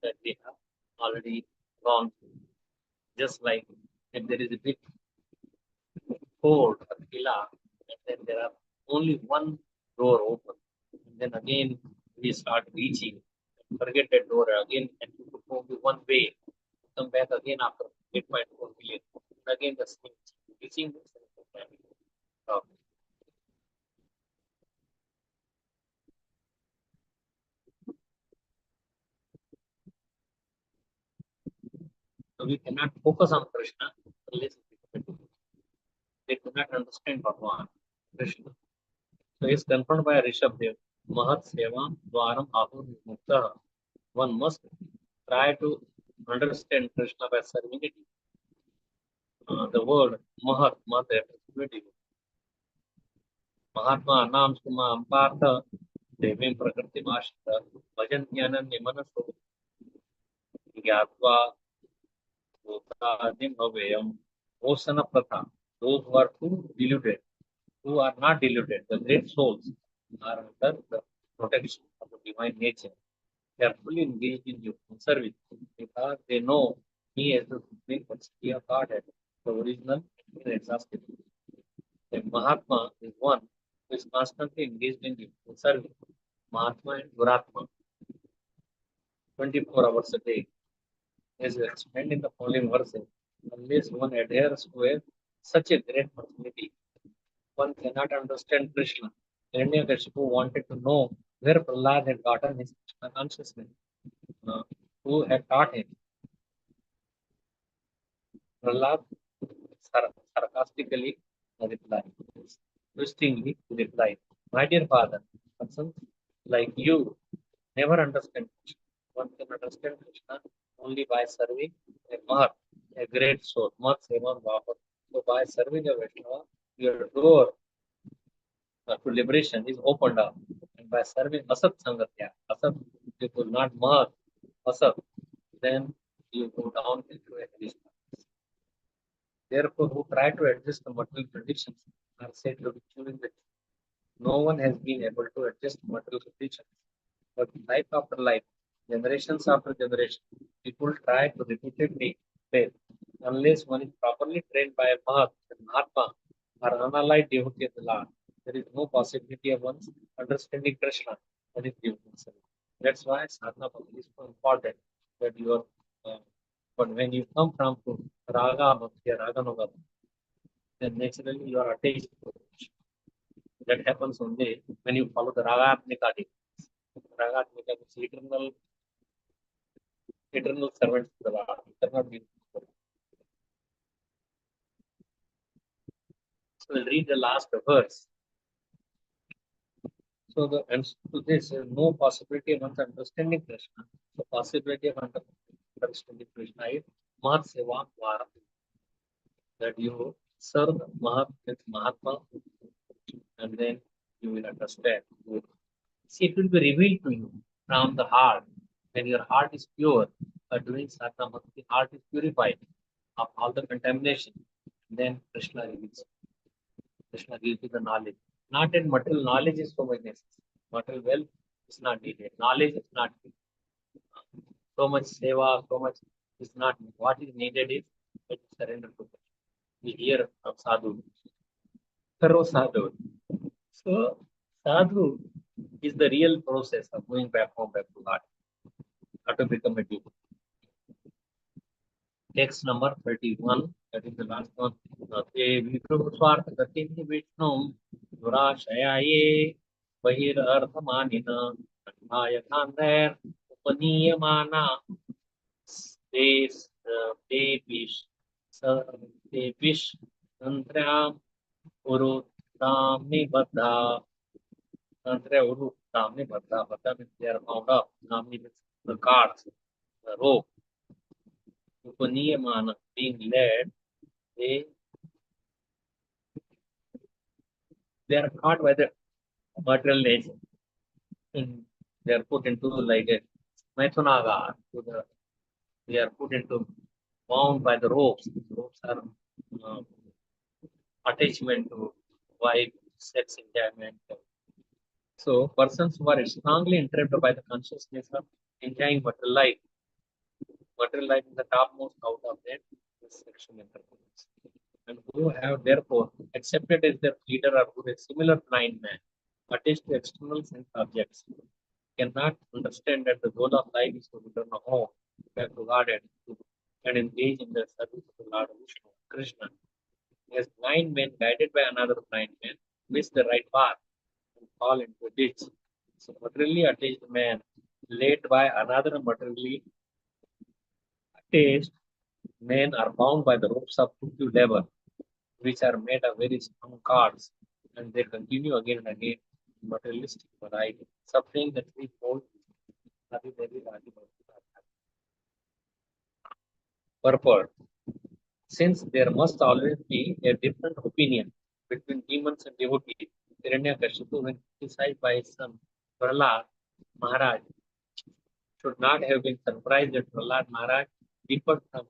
that we have already gone through. Just like if there is a big fort or villa, and then there are only one door open. And then again we start reaching, forget that door again, and you could go only one way, come back again after 8.4 million. And again the same reaching this. we cannot focus on Krishna unless they do not understand Bhagavan, Krishna. So he is confirmed by Rishabdev, Mahat Seva Dwaram Ahur Mukta. One must try to understand Krishna by serving it. The word Mahat, Mahat represents Mahatma Nam Suma Ampartha Devim Prakriti Mashita Bhajan Jnanam Nimanaso Gyatva Bhutadim Avayam Osana Pratha. Those who are too deluded, who are not deluded, the great souls are under the protection of the divine nature. They are fully engaged in human service because they know me as the supreme personality of Godhead, the original and inexhaustible. A Mahatma is one who is constantly engaged in human service. Mahatma and Duratma, 24 hours a day, is explained in the following verses. Unless one adheres to such a great personality, one cannot understand Krishna. Hiranyakashipu wanted to know where Prahlad had gotten his Krishna consciousness, who had taught him. Prahlad sarcastically replied, twistingly replied, "My dear father, persons like you never understand Krishna. One can understand Krishna only by serving a Mahat, a great soul, Mat Sevan Bhava. So by serving a Vaishnava, your door to liberation is opened up. And by serving Asat Sangatya, Asat, you could not Mahat, Asat, then you go down into a hellish path. Therefore, who try to adjust the material conditions are said to be chewing the. No one has been able to adjust material conditions. But life after life, generations after generation, people try to repeatedly fail. Unless one is properly trained by a Mahatma, or unallied devotee of the Lord, there is no possibility of one's understanding Krishna and his devotees. That's why sadhana bhakti is so important. That you are, but when you come from to Raga Bhakti, Raga Noga, then naturally you are attached to Krishna. That happens only when you follow the Ragatmika devotees. Ragatmika is eternal servants of the Lord, eternal beings. So we'll read the last verse. So the answer to this is no possibility of understanding Krishna. The possibility of understanding Krishna is Mahat Seva Dwara. That you serve Mahatma and then you will understand. See, it will be revealed to you from the heart. When your heart is pure, by doing sadhana bhakti, heart is purified of all the contamination. Then Krishna reveals. Krishna gives you the knowledge. Not in material knowledge is so much necessary. Material wealth is not needed. Knowledge is not needed. So much seva, so much is not needed. What is needed is surrender to Krishna. We hear of sadhu. Thorough sadhu. So sadhu is the real process of going back home, back to God. How to become a devotee. Text number 31, that is the last one. Te Vipru Swartha Gatini Vishnu Durashayaye Bahir Arthamanina Anhaya Khander Upaniyamana Devish Tantriam Uru Tamni Badha Tantra Uru Tamni Badha Badha means they are bound up. Tamni means the cards, the rope. Upaniyamana, being led, they are caught by the material nature. And they are put into like a Maithunaga. They are put into bound by the ropes. The ropes are attachment to wife, sex enjoyment. So persons who are strongly entrapped by the consciousness of enjoying material life is the topmost out of them is sexual intercourse. And who have therefore accepted as their leader or guru a similar blind man, attached to external sense objects, cannot understand that the goal of life is to return home, back to God and engage in the service of the Lord Vishnu, Krishna. As blind men guided by another blind man miss the right path and fall into a ditch. So materially attached man led by another materially attached Men are bound by the ropes of fruitive labor, which are made of very strong cords, and they continue again and again in materialistic variety, suffering the threefold purport. Since there must always be a different opinion between demons and devotees, Hiranyakashipu, when criticized by his son Prahlad Maharaj, should not have been surprised that Prahlad Maharaj differed from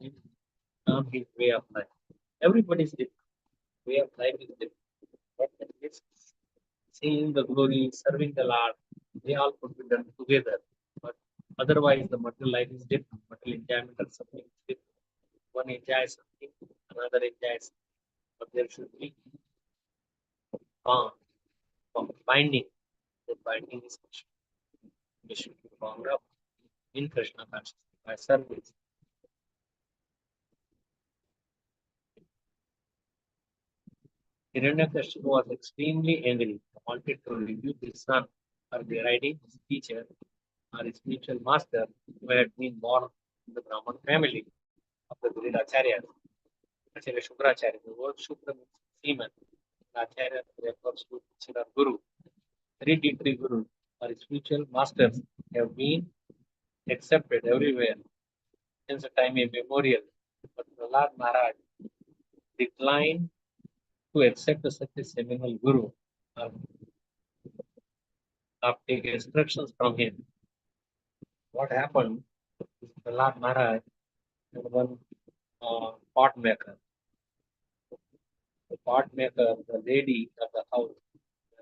his way of life. Everybody's different. Way of life is different. But at least seeing the glory, serving the Lord, they all could be done together. But otherwise, the material life is different. Material enjoyment or something is different. One enjoys something, another enjoys something. But there should be bond, binding. The binding is Krishna. We should be bound up in Krishna consciousness by service. Hiranyakashipu was extremely angry, wanted to rebuke his son for deriding his teacher or his spiritual master who had been born in the Brahman family of the Acharya, Acharya Shukracharya. The word Shukra means semen. Acharya refers to teacher or Guru. Hereditary Guru or spiritual masters have been accepted everywhere since the time immemorial. But Prahlad Maharaj declined to accept such a seminal Guru or take instructions from him. What happened? Prahlad Maharaj had one pot maker. The pot maker, the lady of the house,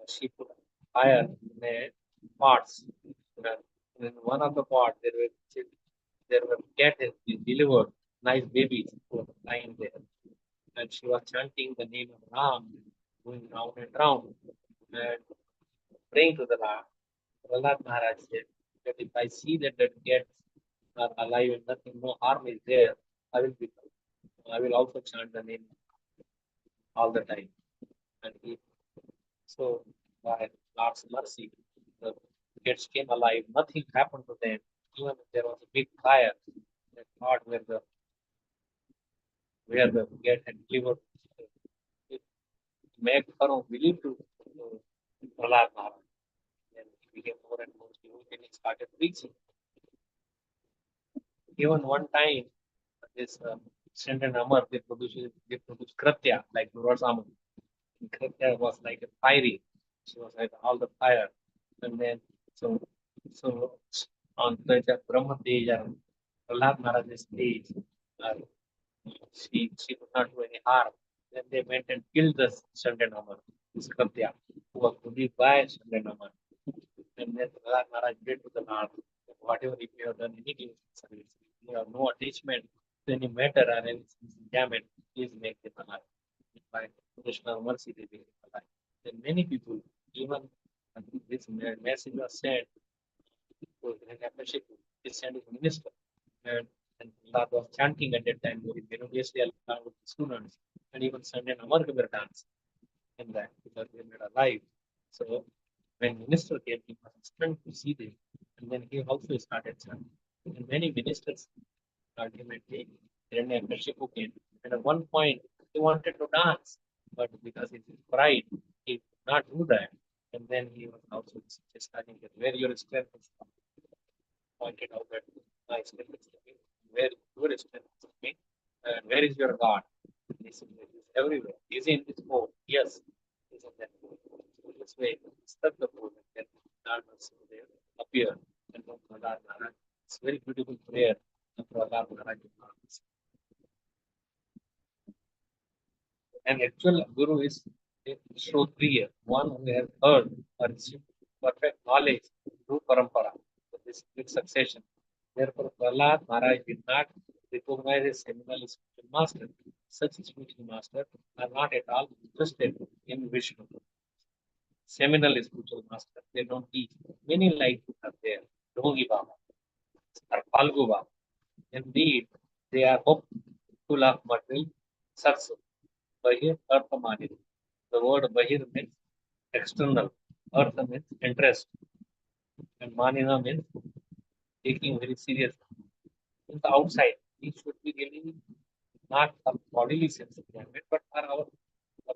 she put fire in a pots. In one of the pots, there were cats delivered nice babies who were lying there, and she was chanting the name of Ram, going round and round, and praying to the Lord. Prahlad Maharaj said that if I see that cats are alive and nothing, no harm is there, I will also chant the name all the time. And so by Lord's mercy, the kids came alive. Nothing happened to them. Even if there was a big fire, that part where the cat had delivered, it made Pharaoh believe to Prahlad Maharaj. And he became more and more devout and he started preaching. Even one time, this Send and Amar, they produced Kratya, like Nurasaman. Kratya was like a fiery. She was like all the fire. And then, so on the Brahma Teja, Prahlad Maharaj's stage, uh, she could not do any harm. Then they went and killed the Shandanamar, this Kratya, who was produced by Shandanamar. And then Prahlad Maharaj did to the Lord, whatever if you have done any service, you have no attachment to any matter or any enjoyment, please make it alive. By Krishna mercy, they make it alive. Then many people, even this message was sent to Hiranyakashipu, he sent his minister, and Lord was chanting at that time very melodiously along with the students, and even Sunday Amarga were dancing in that because they made alive. So when minister came, he was stunned to see this, and then he also started chanting. And many ministers ultimately Hiranyakashipu came, and at one point he wanted to dance, but because of his pride, he could not do that. And then he was also studying where your strength is from. Pointed out that my strength is coming, where your strength is coming, and where is your God? He said, "He is everywhere. Is he in this pole? Yes. He is in that pole." So this way, struck the pole, and then God was there, appear, and then Prahlad Maharaj. It's a very beautiful prayer. Prahlad Maharaj. An actual guru is a Shrotriya, one who has heard or received perfect knowledge through parampara, so this quick succession. Therefore, Prahlad Maharaj did not recognize a seminal spiritual master. Such spiritual masters are not at all interested in Vishnu. Seminal spiritual master, they don't teach. Many like are there, Dhogi Baba or Palgu Baba. Indeed, they are hopeful of material success. Bahir, Artha Manit. The word Bahir means external, Artha means interest, and Manina means taking very seriously. In the outside, he should be really not our bodily sense enjoyment, but our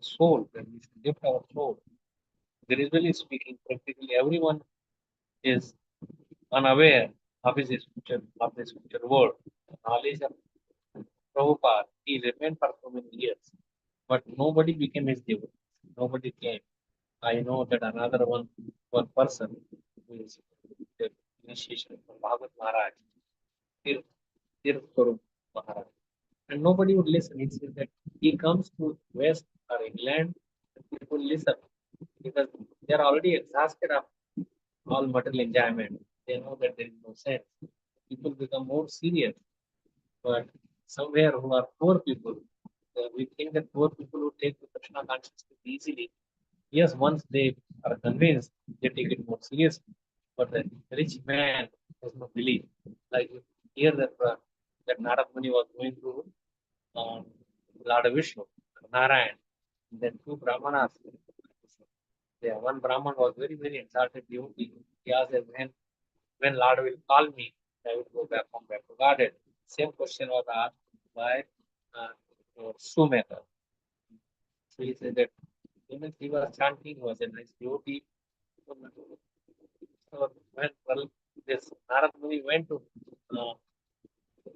soul, when we lift our soul. Generally speaking, practically everyone is unaware of this future world. The knowledge of Prabhupada, he remained for so many years, but nobody became his devotee. Nobody came. I know that another one person who is the initiation from Bhagavad Maharaj, Tirtharu Maharaj. And nobody would listen. He says that he comes to West or England, and people listen because they are already exhausted of all material enjoyment. They know that there is no sense. People become more serious. But somewhere who are poor people, we think that poor people who take the Krishna consciousness easily. Yes, once they are convinced, they take it more seriously. But the rich man has no belief. Like here that Narad Muni was going through Lord Vishnu, Narayan, then two Brahmanas. Yeah, one Brahman was very, very exalted devotee. He asked that when Lord will call me, I will go back home, back to garden. Same question was asked by Sumeta. So he said that even he was chanting, he was a nice devotee. So when this Narad Muni went to uh,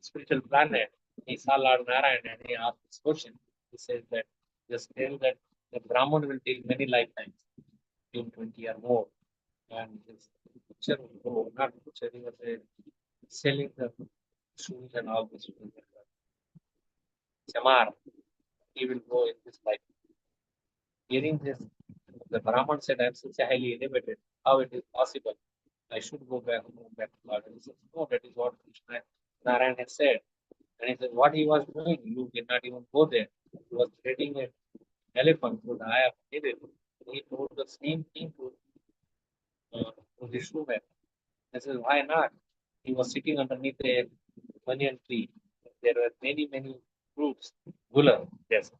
spiritual planet, he saw Lord Narayan and he asked this question. He says that just tell that the Brahman will take many lifetimes, 20 or more, and his picture will go, not picture, he was selling the shoes and all this. Chamar, he will go in this life. Hearing this, the Brahman said, I am such a highly elevated. How it is possible? I should go back to God. And he said, no, that is what Krishna Narayan has said. And he said, what he was doing, you did not even go there. He was threading an elephant through the eye of a needle. He told the same thing to the showman. I said, why not? He was sitting underneath a banyan tree. There were many, many fruits, gula, yes.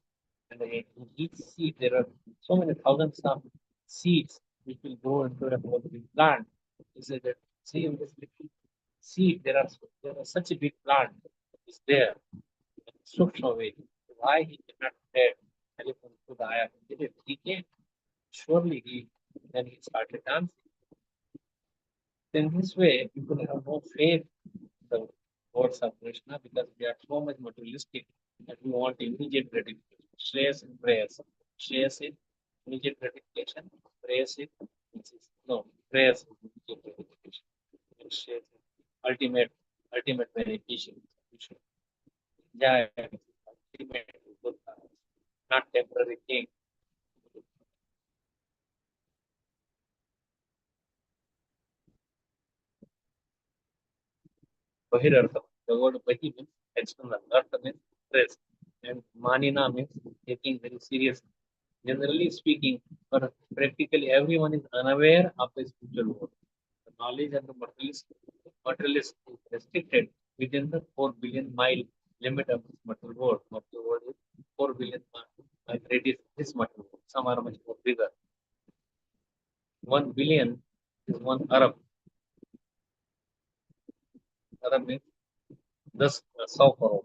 And in each seed, there are so many thousands of seeds which will grow into a whole big plant. He said that, see, in this little seed, there are such a big plant is there. Sukshma way. Why he cannot dare elephant to the eye of India? He can. Surely then he started dancing. In this way, people have no faith in the words of Krishna because we are so much materialistic that we want immediate gratification. Shreyas and prayers. Shreyas is immediate gratification. Prayers is no prayers is immediate gratification. And Shreyas is ultimate beneficial. Jai is ultimate good, not temporary thing. Bahirartha. The word Bahi means external. Artha means stress. And Manina means taking very seriously. Generally speaking, but practically everyone is unaware of the spiritual world. The knowledge and the materialist is restricted within the 4 billion mile limit of this material world. Material world is 4 billion mile radius this material world. Some are much more bigger. 1 billion is 1 Arab. Arab means 100 crore.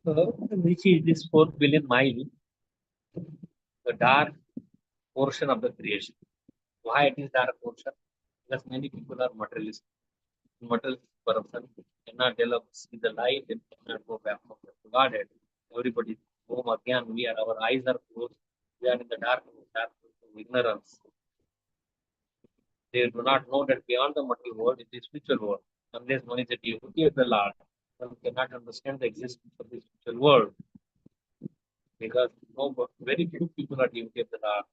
So, which is this 4 billion mile, the dark portion of the creation. Why it is dark portion? Because many people are materialist. Materialist person cannot develop, see the light, and cannot go back from the garden. Everybody home again. Our eyes are closed. We are in the dark of ignorance. They do not know that beyond the material world is the spiritual world. Unless one is a devotee of the Lord, one cannot understand the existence of the spiritual world. Because very few people are devotee of the Lord.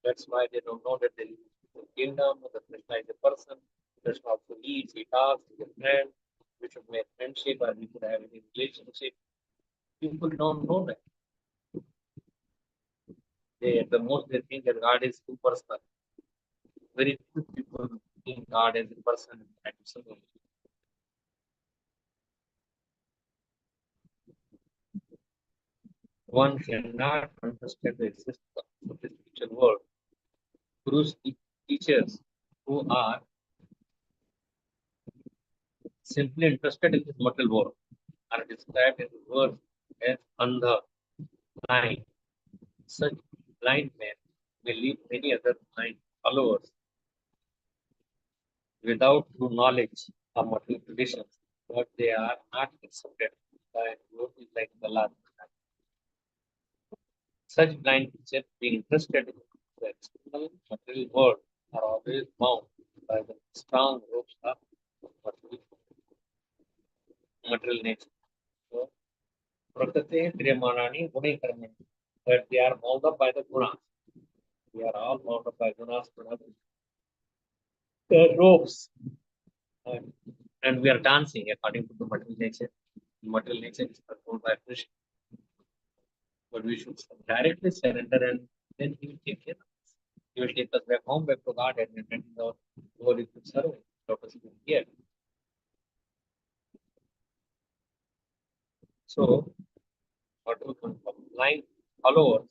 That's why they don't know that there is a kingdom, that Krishna is a person, Krishna also eats, he talks, he's a friend, we should make friendship or we should have any relationship. People don't know that. At the most they think that God is impersonal. Very few people think God as a person. Absolutely. one cannot understand the existence of the spiritual world. Guru's teachers who are simply interested in this material world are described in the verse as andha, blind. Such blind men may lead many other blind followers without true knowledge of material traditions, but they are not accepted by devotees like Bala. Such blind teachers being interested in the external material world are always bound by the strong ropes of material nature. So, Prakriti Kriyamanani Guni Karmani, but they are bound up by the gunas. We are all bound up by gunas, the ropes, and we are dancing according to the material nature. Material nature is controlled by Krishna. But we should directly surrender, and then he will take care of us. He will take us back home, back to God, and then our goal is to serve him. Purpose is here. So, what will come from blind followers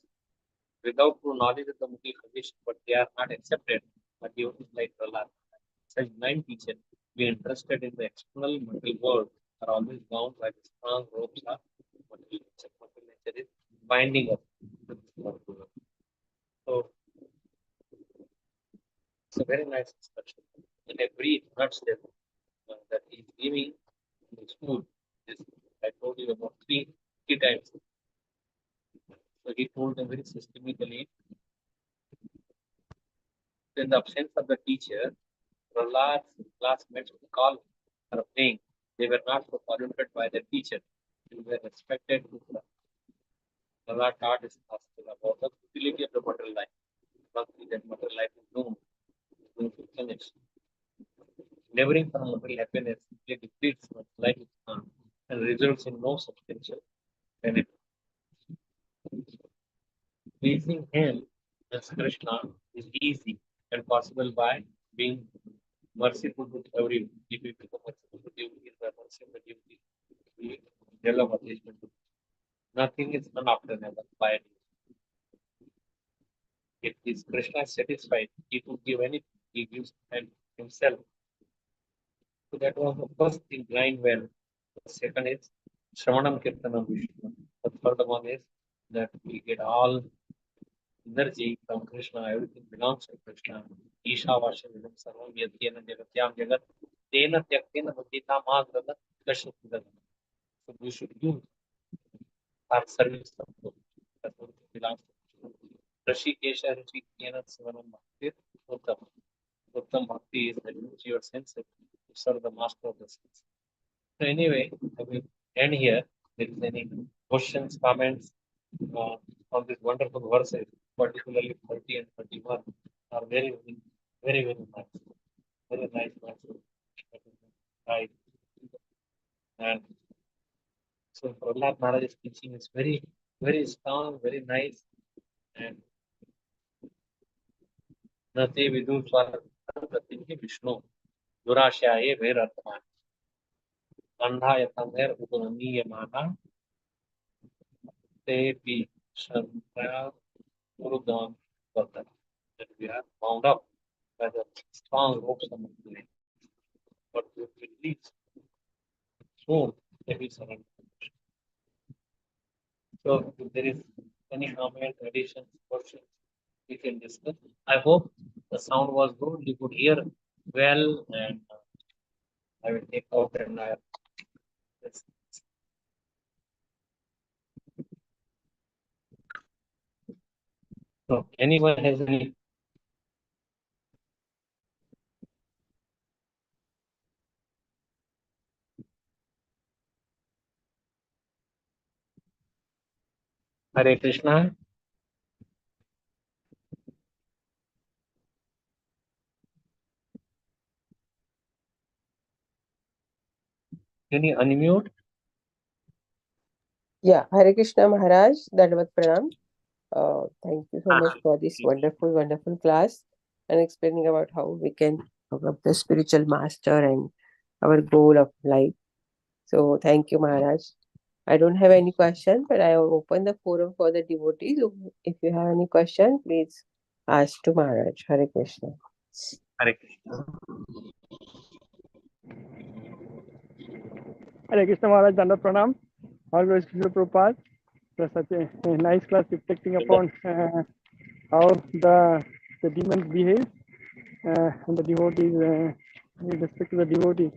without true knowledge of the Mukhi condition, but they are not accepted. But you like Prahlad. Such blind teachers, be interested in the external material world, are always bound by the strong ropes of material nature. Material nature is binding us to this material world. So, it's a very nice discussion. In a brief nutshell that he's giving in the school, this I told you about three times. So he told them very systematically. In the absence of the teacher, Prahlad's classmates would call for playing. They were not so polluted by the teacher. They were respected to Prahlad taught his class about the utility of the material life. That material life is doomed to finish. Endeavoring for material happiness simply depletes one's life and results in no substantial benefit. Pleasing him as Krishna is easy and possible by being merciful to everyone. If we become merciful to devotee, the merciful devotee, we develop attachment to. Nothing is unobtainable by it. If is Krishna is satisfied, he could give anything. He gives himself. So that was the first thing, blind well. The second is Shravanam Kirtanam Vishnu. The third one is that we get all energy from Krishna, everything belongs to Krishna. Isha Vashavidam Sarvam Yadyena Jagatyam Jagat Tena Tyaktena Bhatita Mahagrada Kashyapidam. So we should use our service of God. That's what belongs to Krishna. Rashikesha Rashikena Sivanam Bhakti Uttam. Uttam Bhakti is that use your senses to serve the master of the senses. So anyway, I will end here. If there is any questions, comments on these wonderful verses, particularly 30 and 31, are very, very, very nice. Very nice verses. Right. And so Prahlad Maharaj's teaching is very, very strong, very nice. And Nate Vidu Swaratinki Vishnu Durashaye Veratman Andhaya Tamer Udaniya Mana Te Pi Shandra Urudam Vatan. That we are bound up by the strong ropes of the land. But we will reach soon every surrender. So if there is any comment, additions, questions, we can discuss. I hope the sound was good. You could hear well, and I will take out and yes. So anyone has any? Hare Krishna. Can you unmute? Yeah, Hare Krishna Maharaj, Dandavat Pranam. Thank you so much for this wonderful, wonderful class and explaining about how we can develop the spiritual master and our goal of life. So thank you, Maharaj. I don't have any question, but I will open the forum for the devotees. If you have any question, please ask to Maharaj. Hare Krishna. Hare Krishna. Hare Krishna Maharaj, Dandavat Pranam. Always Krishna Prabhupada. For such a nice class reflecting upon how the demons behave and the devotees, with respect to the devotees.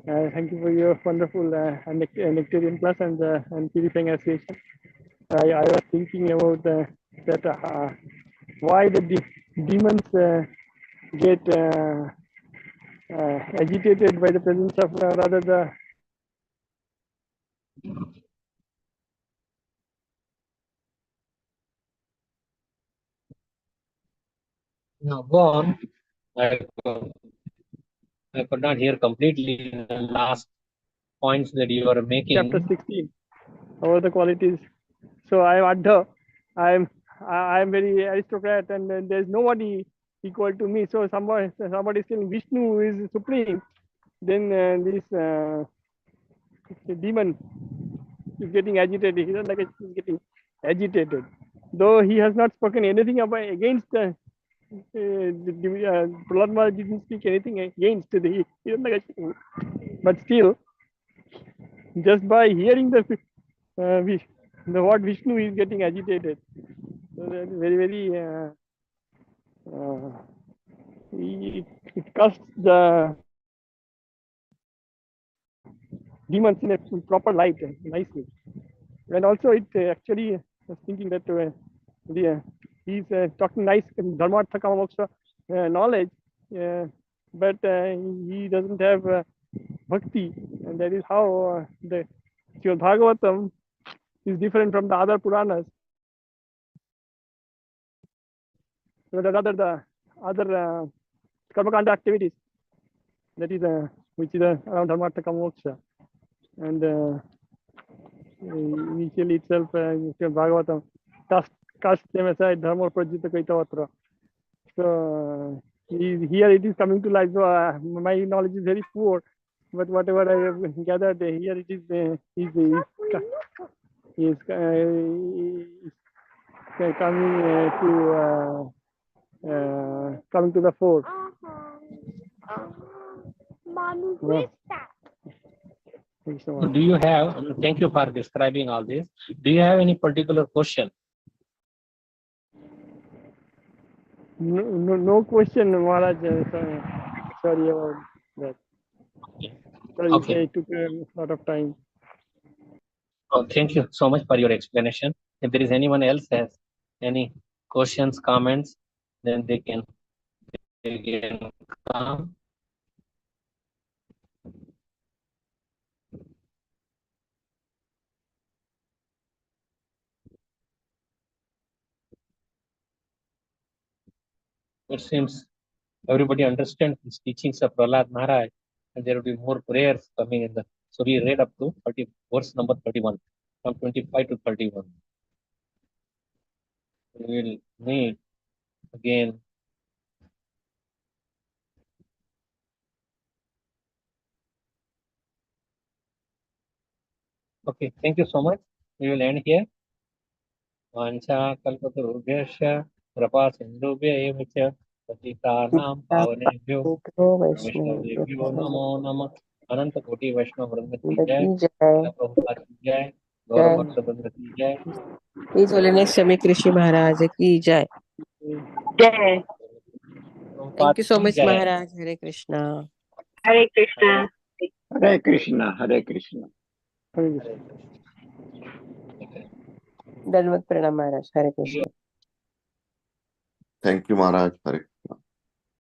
Thank you for your wonderful nectarian class and purifying association. I was thinking about that why the demons get agitated by the presence of rather the Now go on. I could not hear completely the last points that you were making. chapter 16 over the qualities. So I am Adha. I am very aristocrat, and there is nobody equal to me. So somebody is saying Vishnu is supreme. Then this demon is getting agitated. He doesn't like it, he's getting agitated, though he has not spoken anything about against. Prahlad Maharaj didn't speak anything against he doesn't like it. But still, just by hearing the word Vishnu is getting agitated. So that's very it casts the demons in a proper light nicely. And also it actually I was thinking that he's talking nice dharmartha kama moksha knowledge, but he doesn't have bhakti, and that is how the Srimad Bhagvatam is different from the other Puranas. So the other karmakanda activities, that is which is around dharmartha kama moksha, and initially itself Srimad Bhagavatam cast them aside, dharma prajita kaitavatra. So here it is coming to life. So my knowledge is very poor, but whatever I have gathered here, it is coming to the fore. Do you have, thank you for describing all this. Do you have any particular question? No question, Maharaj. Sorry about that. Sorry, Okay. it took a lot of time. Oh, thank you so much for your explanation. If there is anyone else has any questions, comments, then they can come. It seems everybody understands these teachings of Prahlad Maharaj, and there will be more prayers coming in the. So we read up to verse number 31, from 25 to 31. We will meet again. Okay, thank you so much. We will end here. Vancha kalpatarubhyascha krapa sindhubhya eva cha patitanam pavanebhyo वैष्णवेभ्यो नमो नमः। अनंत कोटि वैष्णव वृंद की जय, श्रील प्रभुपाद की जय, गौरव भक्त वृंद की जय। His Holiness Swami Krishi Maharaj ki jai. Thank you so much, Maharaj. Hare Krishna. Hare Krishna. Hare Krishna, Hare Krishna. Dandavat Pranam Maharaj. Hare Krishna. Thank you, Maharaj. Hare